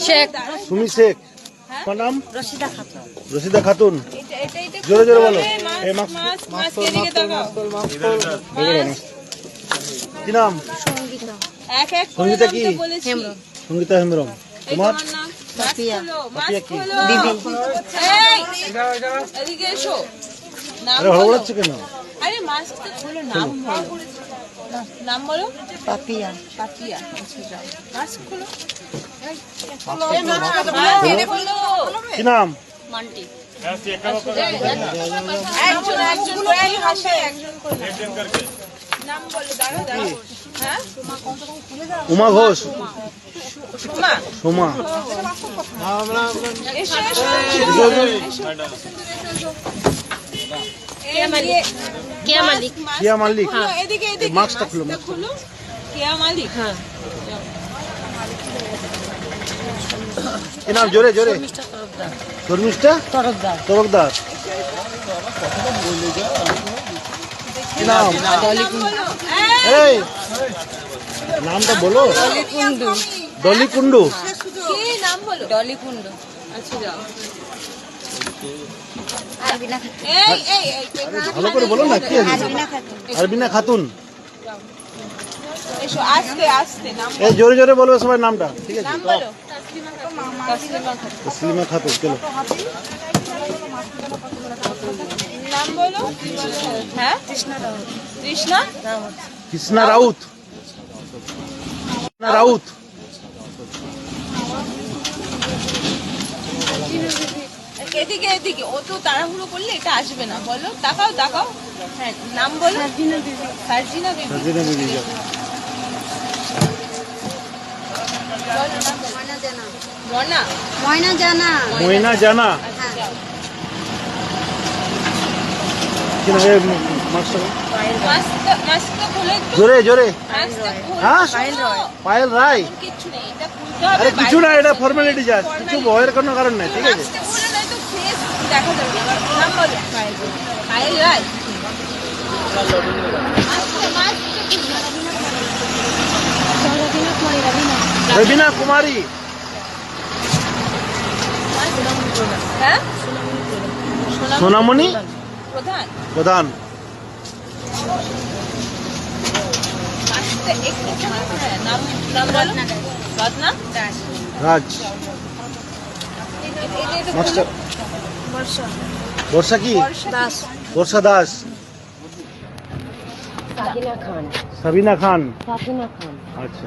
শেখ। সুমি শেখ। তোমার নাম? রশিদা খাতুন। রশিদা খাতুন। জোরে জোরে বলো। কি নাম? সঙ্গীতা কি? সঙ্গীতা হেমব্রম। তোমার? পাপিয়া। পাপিয়া কি? দিদি। আরে হড়বড়াচ্ছ কেন? আরে মাস্ক খোলো, নাম বলো। নাম বলো। পাপিয়া। পাপিয়া। আচ্ছা যাও, মাস্ক খোলো। কি নাম? মান্টি। একজন একজন করে হাসে, একজন করে নাম বলো। দাঁড়াও দাঁড়াও। হ্যাঁ, উমা ঘোষ। সোমা। সোমা। এসো এসো। কেয়া মালিক। কিয়া মালিক। এদিকে এদিকে মাস্কটা খুলো। খুলো। কেয়া মালিক। হ্যাঁ। কি নাম? জোরে জোরে। শর্মিষ্ঠা তরফদার। তরফদার। কি নাম? এই নামটা বলো। কুন্ডু। ডলি কুন্ডু। কি নাম বলো? ডলি কুন্ডু। আচ্ছা যাও। আরবিনা খাতুন। এই এই এই ভালো করে বলো না। কি আছে? আরবিনা খাতুন। আরবিনা খাতুন। এসো, আস্তে আস্তে নাম এই জোরে জোরে বলবে সবাই নামটা। ঠিক আছে? নাম বলো। তসলিমা খাতুন। তসলিমা খাতুন। চলো। নাম বলো। হ্যাঁ, কৃষ্ণা রাউত। কৃষ্ণা কৃষ্ণা রাউত। কৃষ্ণা রাউত। এদিকে এদিকে। ও তো তাড়াহুড়ো করলে এটা আসবে না। বলো, তাকাও তাকাও। হ্যাঁ, নাম বলো। সার্জিনা বিবি। সাজিনা বিবি। যাও। বলো নাম বলো। ময়না। ময়না জানা। ময়না জানা। আচ্ছা যাও। কি নাম? মাস্টার মাস্কটা খুলে একটু। জোরে জোরে। মাস্কটা খুলে। হ্যাঁ? পায়েল রায়। কিচ্ছু নেই, এটা খুলতে হবে। আরে কিছু না, এটা ফর্মালিটি জাস্ট। কিছু ভয়ের কোনো কারণ নেই। ঠিক আছে? মাস্কটা খুলে নয় তো ফেস দেখা যাবে। এবার নাম বলো। পায়েল রায়। রবিনা কুমারী। হ্যাঁ, সোনামণি প্রধান। প্রধান। মাস্কটা একটু হ্যাঁ, নাম নাম বলো। রত্না রাজ। এটা মাস্টার বর্ষা। বর্ষা কি? দাস। বর্ষা দাস। সাকিনা খান। সাবিনা খান। সাকিনা খান। আচ্ছা।